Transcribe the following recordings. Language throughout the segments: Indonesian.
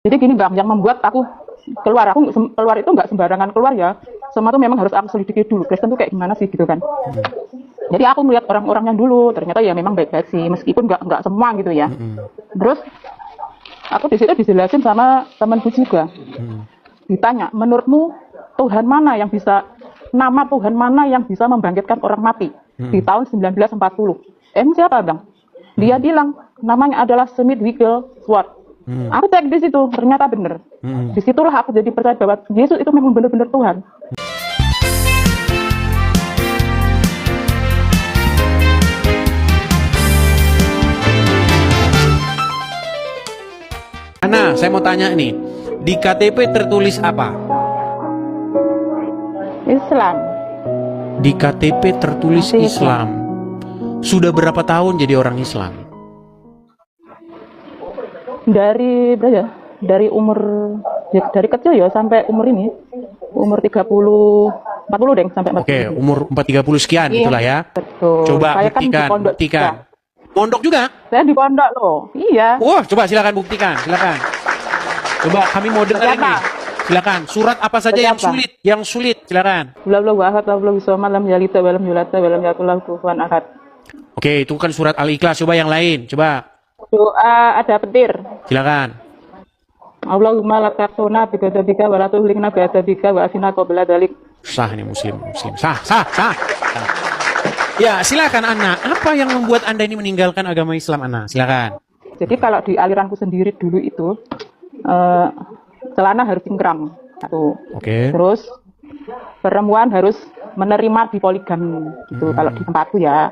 Jadi gini Bang, yang membuat aku keluar itu nggak sembarangan keluar ya. Semua tuh memang harus aku selidiki dulu. Kristen tuh kayak gimana sih gitu kan. Jadi aku melihat orang-orang yang dulu, ternyata ya memang baik-baik sih, meskipun nggak semua gitu ya. Terus aku di situ dijelasin sama temanku juga. Ditanya, menurutmu Tuhan mana yang bisa, nama Tuhan mana yang bisa membangkitkan orang mati di tahun 1940? Siapa Bang? Dia bilang namanya adalah Smith Wigglesworth. Aku cek di situ, ternyata bener. Disitulah aku jadi percaya bahwa Yesus itu memang benar-benar Tuhan. Nah, saya mau tanya nih, di KTP tertulis apa? Islam. Di KTP tertulis Islam. Sudah berapa tahun jadi orang Islam? Dari berapa ya? Dari umur dari kecil ya sampai umur ini. Umur 30, 40 deh sampai 40. Oke, umur 30 sekian itulah ya. Betul. Coba Saya buktikan, kan buktikan. Pondok juga? Saya di pondok loh. Iya. Wah, coba silakan buktikan, silakan. Coba kami mau dengar ini. Silakan. Surat apa saja yang sulit? Yang sulit, silakan. Oke, itu kan surat Al-Ikhlas. Coba yang lain, coba. Doa ada petir. Silakan. Allahumma la taqtuna bi ghadabika wa la tuhlikna bi ghadabika wa afina qabla dzalik. Sah nih muslim. Sah. Ya, silakan Ana. Apa yang membuat Anda ini meninggalkan agama Islam, Ana? Silakan. Jadi kalau di aliranku sendiri dulu itu celana harus cingkrang. Satu. Oke. Terus perempuan harus menerima di poligami gitu. Kalau di tempatku ya.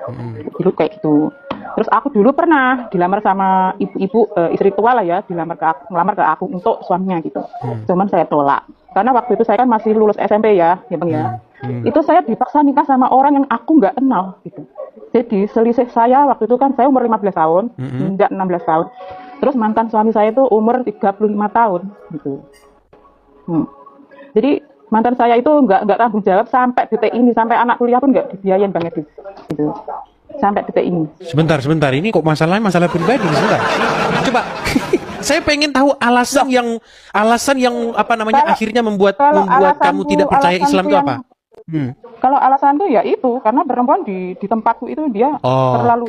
Dulu kayak gitu. Terus aku dulu pernah dilamar sama ibu-ibu istri tua lah ya, ngelamar ke aku untuk suaminya gitu. Cuman saya tolak. Karena waktu itu saya kan masih lulus SMP ya Bang ya. Itu saya dipaksa nikah sama orang yang aku nggak kenal gitu. Jadi selisih saya waktu itu kan saya umur 15 tahun, enggak 16 tahun. Terus mantan suami saya itu umur 35 tahun gitu. Jadi mantan saya itu nggak tanggung jawab sampai detik ini, sampai anak kuliah pun nggak dibiayain banget gitu. Sampai detik ini. Sebentar. Ini kok masalah pribadi, sebentar. Coba. Saya pengen tahu alasan yang apa namanya akhirnya membuat kamu tidak percaya Islam itu apa? Kalau alasan tuh ya itu karena perempuan di tempatku itu dia terlalu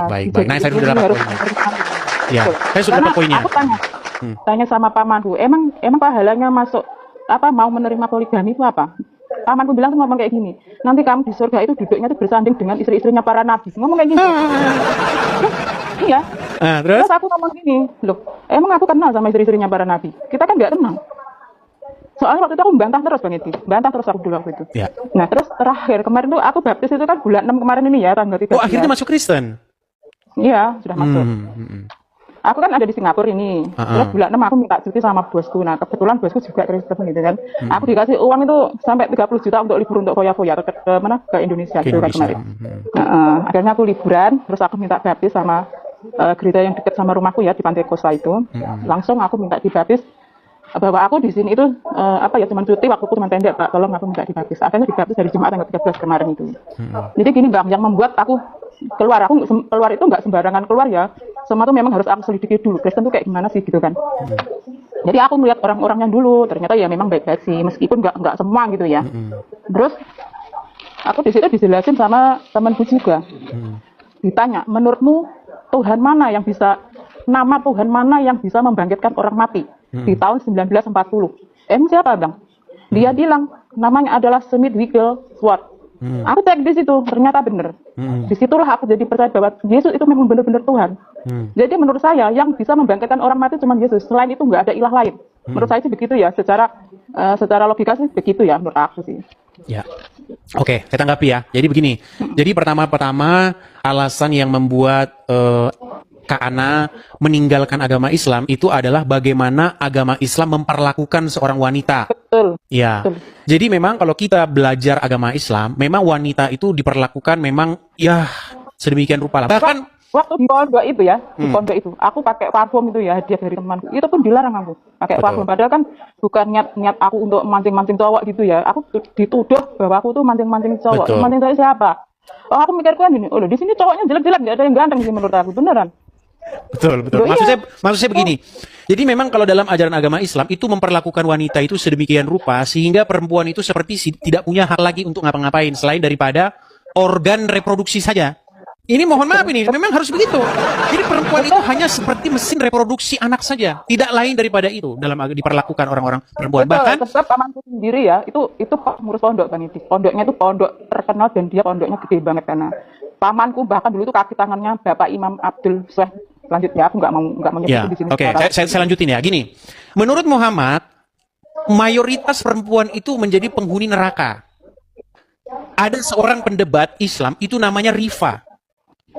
baik. Nah, saya sudah dapat poinnya. Ya, saya sudah dapat poinnya. Aku tanya sama pamanku, emang pahalanya masuk mau menerima poligami itu apa? Pamanku bilang ngomong kayak gini, nanti kamu di surga itu duduknya tuh bersanding dengan istri-istrinya para nabi. Ngomong kayak gini. Iya. Terus aku ngomong gini, loh, emang aku kenal sama istri-istrinya para nabi? Kita kan nggak kenal. Soalnya waktu itu aku bantah terus Bang Edi. Bantah terus aku dulu waktu itu. Ya. Nah, terus terakhir kemarin tuh aku baptis itu kan bulan 6 kemarin ini ya, tanggal 3. Oh, akhirnya masuk Kristen? Iya, sudah masuk. Aku kan ada di Singapura ini. Terus bulan 6 aku minta cuti sama bosku. Nah, kebetulan bosku juga Kristen gitu kan. Aku dikasih uang itu sampai 30 juta untuk libur untuk foya-foya ke Indonesia gitu kan kemarin. Akhirnya aku liburan, terus aku minta baptis sama gereja yang dekat sama rumahku ya di Pantai Kosta itu. Langsung aku minta dibaptis bahwa aku di sini itu cuma cuti, waktuku cuma pendek Pak, tolong aku minta dibaptis. Akhirnya dibaptis hari Jumat tanggal 13 kemarin itu. Jadi gini Bang, yang membuat aku keluar itu nggak sembarangan keluar ya. Semua tuh memang harus aku selidiki dulu. Kristen tuh kayak gimana sih gitu kan. Jadi aku melihat orang-orang yang dulu, ternyata ya memang baik-baik sih, meskipun nggak semua gitu ya. Terus aku di situ dijelasin sama temanku juga. Ditanya, menurutmu Tuhan mana yang bisa, nama Tuhan mana yang bisa membangkitkan orang mati di tahun 1940? Siapa Bang? Dia bilang namanya adalah Smith Wigglesworth. Aku cek di situ, ternyata bener. Disitulah aku jadi percaya bahwa Yesus itu memang benar-benar Tuhan. Jadi menurut saya yang bisa membangkitkan orang mati cuma Yesus. Selain itu nggak ada ilah lain. Menurut saya sih begitu ya. Secara logika sih begitu ya menurut aku sih. Ya. Oke, saya tanggapi ya. Jadi begini. Jadi pertama alasan yang membuat Kak Ana meninggalkan agama Islam itu adalah bagaimana agama Islam memperlakukan seorang wanita. Betul. Ya. Betul. Jadi memang kalau kita belajar agama Islam, memang wanita itu diperlakukan memang ya sedemikian rupa lah. Bahkan waktu di pondok itu ya, di pondok itu, aku pakai parfum itu ya, hadiah dari temanku. Itu pun dilarang aku pakai parfum. Padahal kan bukan niat aku untuk mancing-mancing cowok gitu ya. Aku dituduh bahwa aku tuh mancing-mancing cowok. Mancing cowok siapa? Oh, aku mikirku kan gini, di sini cowoknya jelek-jelek, nggak ada yang ganteng sih menurut aku, beneran. Betul, betul. Loh, iya. Maksud saya begini. Jadi memang kalau dalam ajaran agama Islam itu memperlakukan wanita itu sedemikian rupa sehingga perempuan itu seperti tidak punya hak lagi untuk ngapa-ngapain selain daripada organ reproduksi saja. Ini mohon maaf ini, memang harus begitu. Jadi perempuan itu hanya seperti mesin reproduksi anak saja, tidak lain daripada itu dalam diperlakukan orang-orang perempuan. Betul, Bahkan tetap pamanku sendiri ya, itu pengurus pondok Bang Idris. Pondoknya itu pondok terkenal dan dia pondoknya gede banget karena pamanku bahkan dulu itu kaki tangannya Bapak Imam Abdul Sweh. Lanjut ya, aku nggak mau ya, nyebut di sini. oke, saya lanjutin ya. Gini, menurut Muhammad, mayoritas perempuan itu menjadi penghuni neraka. Ada seorang pendebat Islam itu namanya Rifa.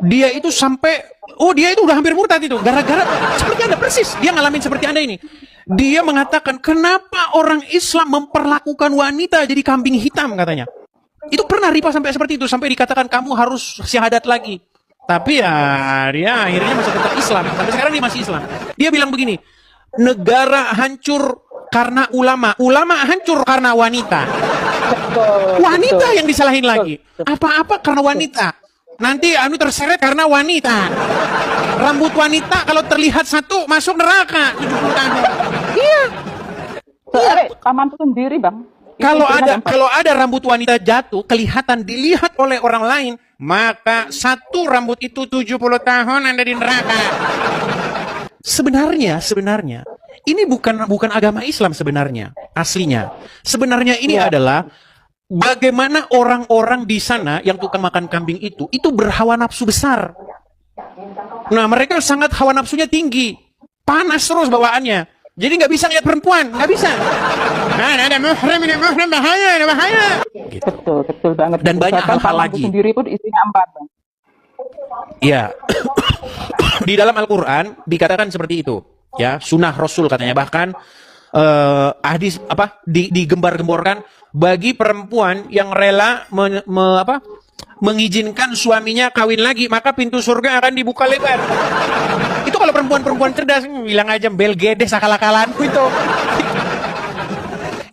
Dia itu sampai, dia itu udah hampir murtad itu, gara-gara seperti Anda persis, dia ngalamin seperti Anda ini. Dia mengatakan, kenapa orang Islam memperlakukan wanita jadi kambing hitam katanya. Itu pernah Rifa sampai seperti itu, sampai dikatakan kamu harus syahadat lagi. Tapi ya dia akhirnya masih tetap Islam, sampai sekarang dia masih Islam. Dia bilang begini, negara hancur karena ulama, ulama hancur karena wanita. Wanita yang disalahin lagi. Apa-apa karena wanita. Nanti terseret karena wanita. Rambut wanita kalau terlihat satu masuk neraka 70 tahun. Iya. Soalnya pamanku sendiri Bang. Kalau ada rambut wanita jatuh kelihatan dilihat oleh orang lain, maka satu rambut itu 70 tahun Anda di neraka. Sebenarnya ini bukan agama Islam sebenarnya, aslinya. Sebenarnya ini adalah bagaimana orang-orang di sana yang tukang makan kambing itu berhawa nafsu besar. Nah, mereka sangat hawa nafsunya tinggi. Panas terus bawaannya. Jadi nggak bisa lihat perempuan, nggak bisa. Ada muhrim, ini muhrim bahaya. Gitu. Betul banget. Dan banyak hal-hal lagi. Sendiri pun isinya 4 Bang. Iya. Di dalam Al-Qur'an dikatakan seperti itu. Ya, sunnah Rasul katanya, bahkan hadis digembar-gemborkan bagi perempuan yang rela mengizinkan suaminya kawin lagi, maka pintu surga akan dibuka lebar. Itu kalau perempuan-perempuan cerdas, bilang aja bel gede sakala-kalanku itu.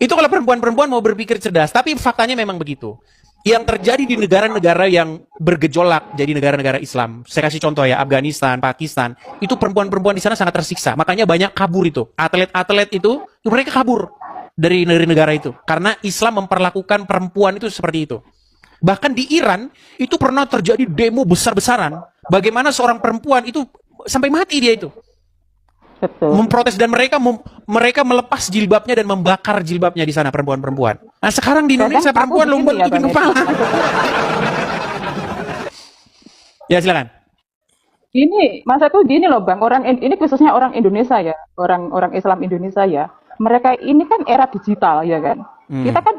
Itu kalau perempuan-perempuan mau berpikir cerdas, tapi faktanya memang begitu. Yang terjadi di negara-negara yang bergejolak jadi negara-negara Islam. Saya kasih contoh ya, Afghanistan, Pakistan, itu perempuan-perempuan di sana sangat tersiksa. Makanya banyak kabur itu. Atlet-atlet itu mereka kabur dari negara itu karena Islam memperlakukan perempuan itu seperti itu. Bahkan di Iran itu pernah terjadi demo besar-besaran. Bagaimana seorang perempuan itu sampai mati dia itu. Betul. Memprotes dan mereka melepas jilbabnya dan membakar jilbabnya di sana perempuan-perempuan. Nah, sekarang di Indonesia perempuan lomba tutupin kepala. Ya, silakan. Ini masaku gini loh Bang, ini khususnya orang Indonesia ya, orang Islam Indonesia ya. Mereka ini kan era digital ya kan. Kita kan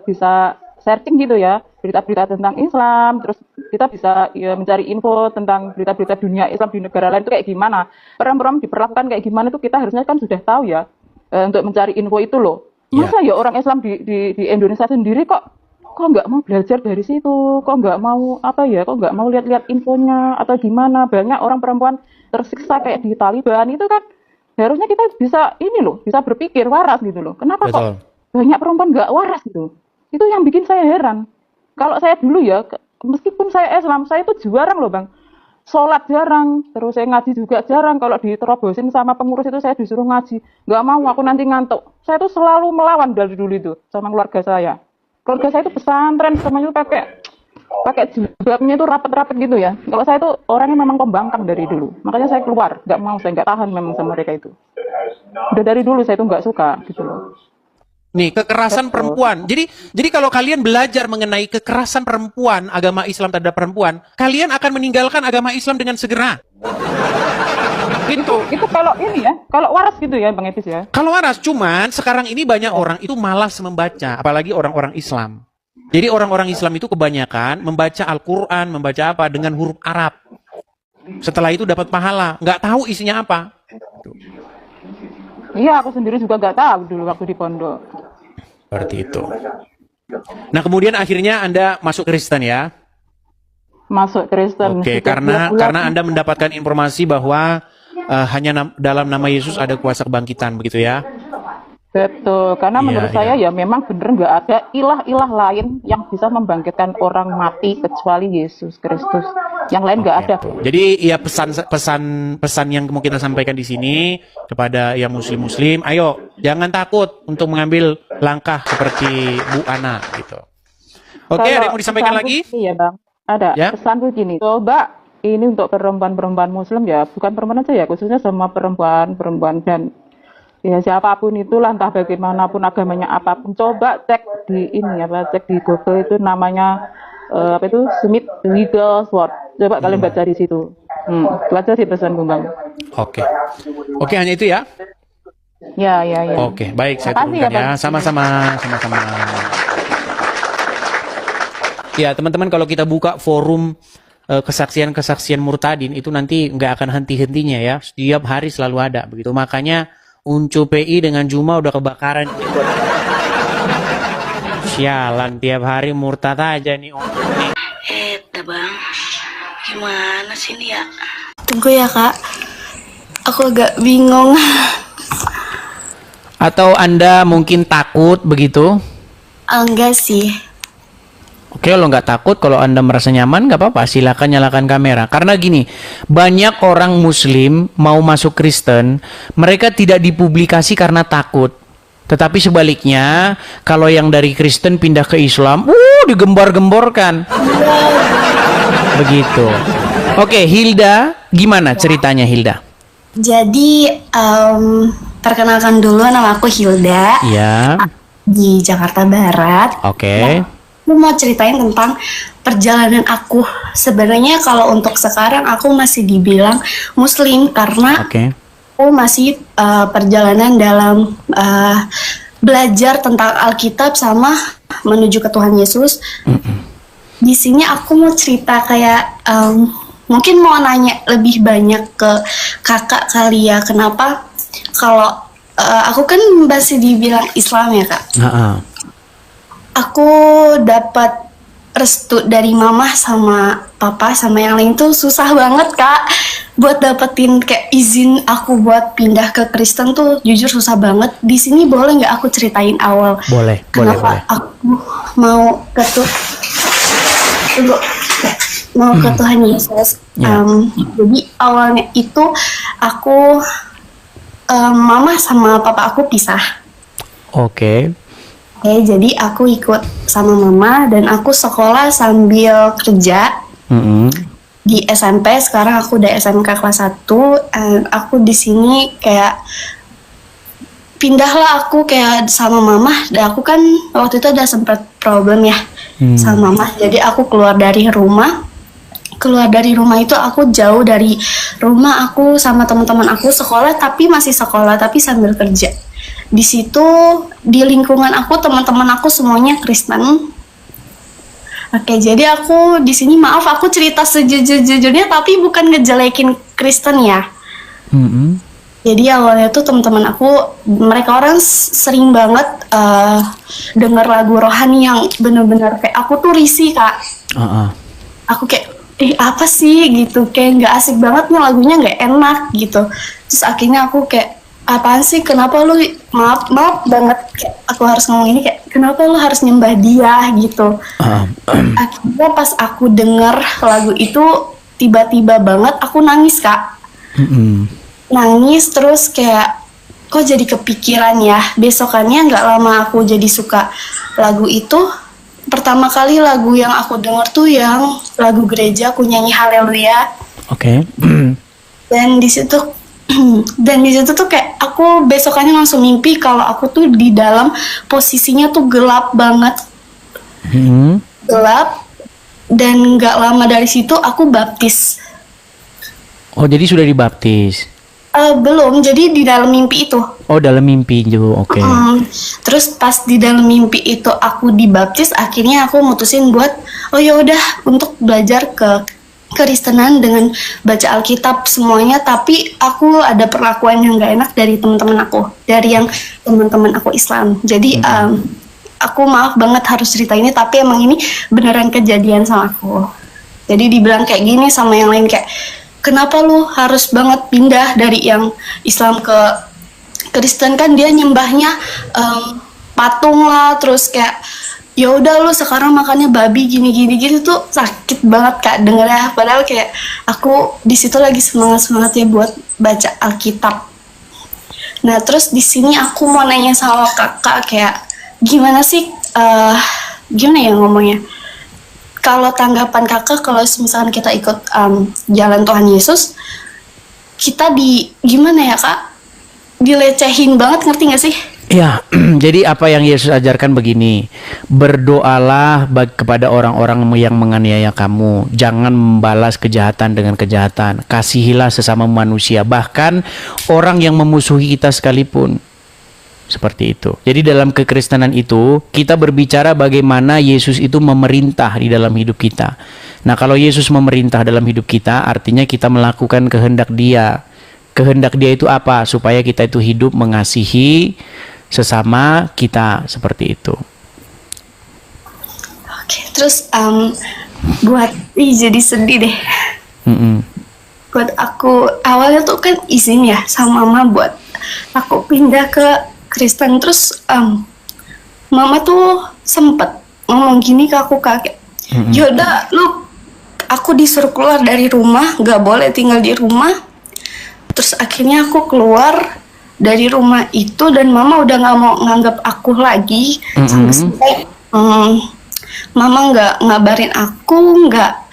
bisa searching gitu ya, berita-berita tentang Islam, terus kita bisa mencari info tentang berita-berita dunia Islam di negara lain itu kayak gimana, perempuan diperlakukan kayak gimana itu kita harusnya kan sudah tahu ya, untuk mencari info itu loh. Masa ya orang Islam di Indonesia sendiri kok nggak mau belajar dari situ, kok nggak mau kok nggak mau lihat-lihat infonya atau gimana. Banyak orang perempuan tersiksa kayak di Taliban itu kan, harusnya kita bisa bisa berpikir waras gitu loh. Kenapa kok banyak perempuan nggak waras gitu? Itu yang bikin saya heran. Kalau saya dulu ya, meskipun saya Islam, saya itu jarang loh Bang. Sholat jarang, terus saya ngaji juga jarang. Kalau diterobosin sama pengurus itu saya disuruh ngaji. Nggak mau, aku nanti ngantuk. Saya tuh selalu melawan dari dulu itu sama keluarga saya. Keluarga saya itu pesantren, semuanya itu pakai jilbabnya itu rapat-rapat gitu ya. Kalau saya tuh orangnya memang pembangkang dari dulu. Makanya saya keluar, nggak mau, saya nggak tahan memang sama mereka itu. Udah dari dulu saya tuh nggak suka gitu loh. Nih, kekerasan perempuan. Jadi kalau kalian belajar mengenai kekerasan perempuan, agama Islam terhadap perempuan, kalian akan meninggalkan agama Islam dengan segera. Itu kalau ini ya, kalau waras gitu ya Bang Etis ya. Kalau waras, cuman sekarang ini banyak orang itu malas membaca, apalagi orang-orang Islam. Jadi orang-orang Islam itu kebanyakan membaca Al-Quran, membaca apa dengan huruf Arab. Setelah itu dapat pahala, nggak tahu isinya apa. Iya, aku sendiri juga nggak tahu dulu waktu di pondok. Seperti itu. Nah, kemudian akhirnya Anda masuk Kristen ya? Masuk Kristen. Oke, karena Anda mendapatkan informasi bahwa hanya dalam nama Yesus ada kuasa kebangkitan, begitu ya? Betul, karena menurut saya ya memang benar nggak ada ilah-ilah lain yang bisa membangkitkan orang mati kecuali Yesus Kristus. Yang lain nggak ada. Jadi ya pesan yang mau kita sampaikan di sini kepada yang muslim, ayo jangan takut untuk mengambil langkah seperti Bu Ana gitu. Oke, ada yang mau disampaikan lagi? Iya Bang, ada. Ya? Pesanku gini, coba ini untuk perempuan-perempuan muslim ya, bukan perempuan aja ya, khususnya sama perempuan dan ya siapapun itulah, entah bagaimanapun agamanya apapun, coba cek di cek di Google itu namanya Smith Wigglesworth. Coba kalian baca di situ. Itu aja sih pesan Bang. Oke, hanya itu ya? Ya. Oke, baik, saya Makasih turunkan ya, ya. Sama-sama. Ya, teman-teman, kalau kita buka forum kesaksian-kesaksian murtadin itu nanti nggak akan henti-hentinya ya. Setiap hari selalu ada begitu. Makanya Uncu PI dengan Juma udah kebakaran. Sialan, tiap hari murtad aja nih. Bang, gimana sih ini ya? Tunggu ya kak, aku agak bingung. Atau Anda mungkin takut begitu? Enggak sih. Oke, kalau nggak takut, kalau Anda merasa nyaman, nggak apa-apa, silakan nyalakan kamera. Karena gini, banyak orang Muslim mau masuk Kristen, mereka tidak dipublikasi karena takut. Tetapi sebaliknya, kalau yang dari Kristen pindah ke Islam, digembar-gemborkan. Begitu. Oke, Hilda, gimana ceritanya Hilda? Jadi, perkenalkan dulu, nama aku Hilda. Ya. Di Jakarta Barat. Oke. Aku mau ceritain tentang perjalanan aku. Sebenarnya kalau untuk sekarang aku masih dibilang Muslim karena aku masih perjalanan dalam belajar tentang Alkitab sama menuju ke Tuhan Yesus. Di sini aku mau cerita kayak mungkin mau nanya lebih banyak ke kakak kali ya, kenapa kalau aku kan masih dibilang Islam ya kak. Aku dapat restu dari mama sama papa sama yang lain tuh susah banget kak buat dapetin kayak izin aku buat pindah ke Kristen tuh jujur susah banget. Di sini boleh nggak aku ceritain awal? Boleh. Aku mau ke Tuhan Yesus. Jadi awalnya itu aku mama sama papa aku pisah. Oke, jadi aku ikut sama mama dan aku sekolah sambil kerja di SMP. Sekarang aku udah SMK kelas 1. Aku di sini kayak pindahlah aku kayak sama mama. Dan aku kan waktu itu ada sempat problem ya sama mama. Jadi aku keluar dari rumah. Keluar dari rumah itu aku jauh dari rumah. Aku sama teman-teman aku sekolah tapi masih sekolah tapi sambil kerja. Di situ di lingkungan aku teman-teman aku semuanya Kristen. Oke, jadi aku di sini maaf aku cerita sejujur-jujurnya tapi bukan ngejelekin Kristen ya. Jadi awalnya tuh teman-teman aku mereka orang sering banget dengar lagu rohani yang bener-bener kayak aku tuh risih kak. Aku kayak apa sih gitu, kayak nggak asik banget nih lagunya, nggak enak gitu. Terus akhirnya aku kayak apaan sih, kenapa lu maaf banget kayak aku harus ngomong ini, kayak kenapa lu harus nyembah dia gitu. Akhirnya pas aku denger lagu itu tiba-tiba banget aku nangis kak. Nangis terus kayak kok jadi kepikiran ya. Besokannya nggak lama aku jadi suka lagu itu. Pertama kali lagu yang aku denger tuh yang lagu gereja, aku nyanyi Haleluya. Dan di situ tuh kayak aku besokannya langsung mimpi kalau aku tuh di dalam posisinya tuh gelap banget. Gelap, dan nggak lama dari situ aku baptis. Oh, jadi sudah dibaptis? Belum, jadi di dalam mimpi itu. Oh, dalam mimpi juga, oke. Terus pas di dalam mimpi itu aku dibaptis, akhirnya aku mutusin buat, oh ya udah untuk belajar ke Kristenan dengan baca Alkitab semuanya. Tapi aku ada perlakuan yang gak enak dari teman-teman aku, dari yang teman-teman aku Islam. Jadi aku maaf banget harus cerita ini, tapi emang ini beneran kejadian sama aku. Jadi dibilang kayak gini sama yang lain kayak, kenapa lu harus banget pindah dari yang Islam ke Kristen, kan dia nyembahnya patung lah, terus kayak ya udah lu sekarang makannya babi gini gitu tuh sakit banget Kak dengernya, padahal kayak aku di situ lagi semangatnya buat baca Alkitab. Nah terus di sini aku mau nanya sama kakak kayak gimana sih gimana ya ngomongnya, kalau tanggapan kakak kalau misalkan kita ikut jalan Tuhan Yesus, kita gimana ya Kak, dilecehin banget, ngerti gak sih? Ya, jadi apa yang Yesus ajarkan begini, berdoalah kepada orang-orang yang menganiaya kamu, jangan membalas kejahatan dengan kejahatan, kasihilah sesama manusia, bahkan orang yang memusuhi kita sekalipun. Seperti itu. Jadi dalam kekristenan itu, kita berbicara bagaimana Yesus itu memerintah di dalam hidup kita. Nah, kalau Yesus memerintah dalam hidup kita, artinya kita melakukan kehendak Dia. Kehendak Dia itu apa? Supaya kita itu hidup mengasihi sesama kita, seperti itu. Oke, terus jadi sedih deh. Buat aku awalnya tuh kan izin ya sama mama buat aku pindah ke Kristen, terus mama tuh sempet ngomong gini ke aku kakek, yaudah lu, aku disuruh keluar dari rumah, gak boleh tinggal di rumah. Terus akhirnya aku keluar dari rumah itu dan mama udah nggak mau nganggap aku lagi, sampai mama nggak ngabarin aku, nggak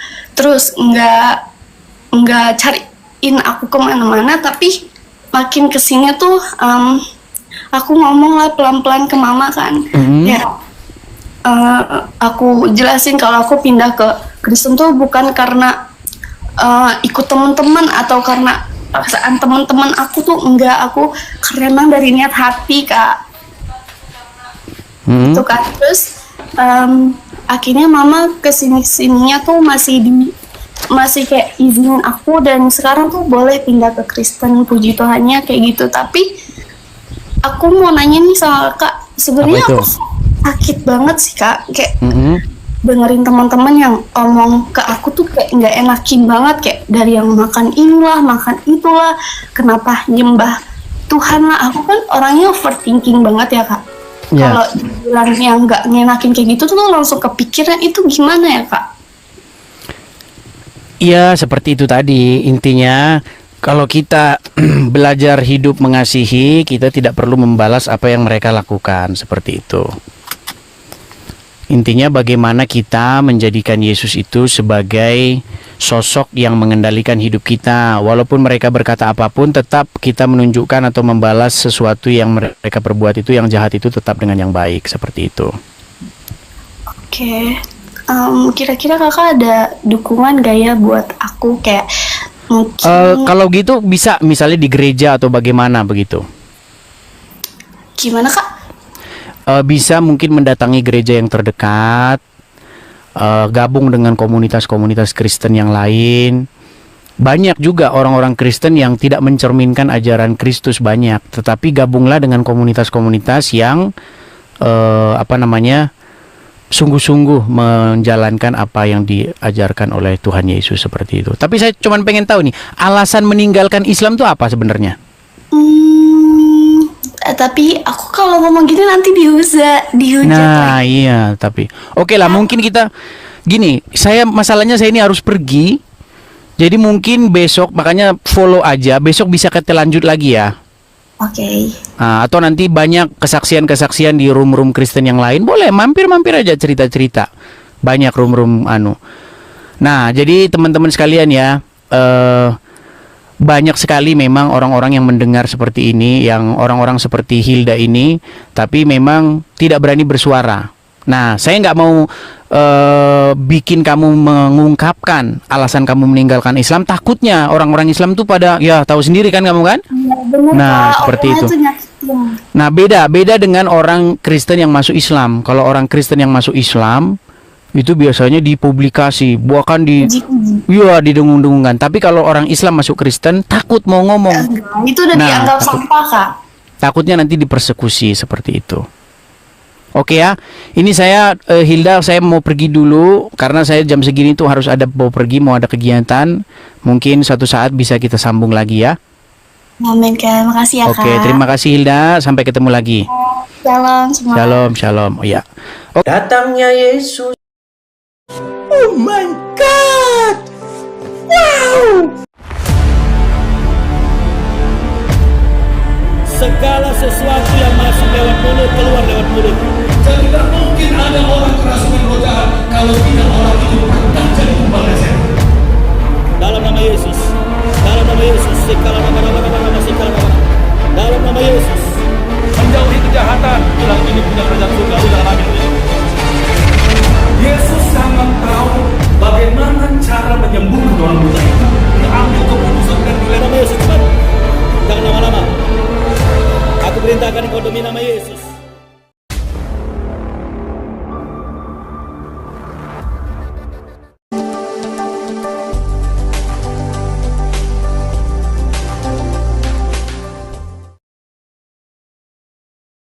cariin aku kemana-mana. Tapi makin kesini tuh aku ngomong lah pelan-pelan ke mama kan, ya aku jelasin kalau aku pindah ke Kristen tuh bukan karena ikut teman-teman atau karena paksaan teman-teman aku tuh, enggak, aku karena emang dari niat hati Kak. Itu kan. Terus akhirnya mama kesininya tuh masih kayak izinin aku, dan sekarang tuh boleh pindah ke Kristen, puji Tuhannya kayak gitu. Tapi aku mau nanya nih sama Kak, sebenarnya aku sakit banget sih Kak, kayak dengerin teman-teman yang ngomong ke aku tuh kayak nggak enakin banget, kayak dari yang makan inilah, makan itulah, kenapa nyembah Tuhan lah. Aku kan orangnya overthinking banget ya Kak. Kalau dibilang yang nggak ngenakin kayak gitu tuh langsung kepikiran, itu gimana ya Kak? Ya seperti itu tadi, intinya kalau kita belajar hidup mengasihi, kita tidak perlu membalas apa yang mereka lakukan, seperti itu. Intinya bagaimana kita menjadikan Yesus itu sebagai sosok yang mengendalikan hidup kita. Walaupun mereka berkata apapun, tetap kita menunjukkan atau membalas sesuatu yang mereka perbuat itu, yang jahat itu tetap dengan yang baik, seperti itu. Oke. Kira-kira kakak ada dukungan gak ya buat aku, kayak mungkin kalau gitu bisa misalnya di gereja atau bagaimana begitu? Gimana Kak? Bisa mungkin mendatangi gereja yang terdekat, gabung dengan komunitas-komunitas Kristen yang lain. Banyak juga orang-orang Kristen yang tidak mencerminkan ajaran Kristus banyak, tetapi gabunglah dengan komunitas-komunitas yang sungguh-sungguh menjalankan apa yang diajarkan oleh Tuhan Yesus, seperti itu. Tapi saya cuma pengen tahu nih, alasan meninggalkan Islam itu apa sebenarnya? Tapi aku kalau ngomong gini nanti dihujat. Nah iya, tapi oke lah, mungkin kita gini, masalahnya saya ini harus pergi, jadi mungkin besok, makanya follow aja, besok bisa kita lanjut lagi ya. Oke. Atau nanti banyak kesaksian-kesaksian di room-room Kristen yang lain, boleh mampir-mampir aja, cerita-cerita, banyak room-room Nah jadi teman-teman sekalian ya, banyak sekali memang orang-orang yang mendengar seperti ini, yang orang-orang seperti Hilda ini, tapi memang tidak berani bersuara. Nah, saya nggak mau bikin kamu mengungkapkan alasan kamu meninggalkan Islam. Takutnya orang-orang Islam tuh pada, ya tahu sendiri kan kamu kan? Bener, Nah, seperti itu. Nah, beda dengan orang Kristen yang masuk Islam. Kalau orang Kristen yang masuk Islam itu biasanya dipublikasi, bahkan didengung-dengungkan. Tapi kalau orang Islam masuk Kristen, takut mau ngomong. Itu udah dianggap sampah Kak. Takutnya nanti dipersekusi, seperti itu. Oke ya, ini saya Hilda, saya mau pergi dulu karena saya jam segini tuh harus mau ada kegiatan. Mungkin suatu saat bisa kita sambung lagi ya. Amin Kak, makasih ya Kak. Oke, terima kasih Hilda, sampai ketemu lagi. Shalom semua. Shalom, shalom. Oh ya. Oh. Datangnya Yesus. Oh my God. Wow. Segala sesuatu yang masuk lewat mulut keluar lewat mulut. Jadi tidak mungkin ada orang kerasukan roh jahat kalau tidak orang itu bukan jadi pembalasnya. Dalam nama Yesus.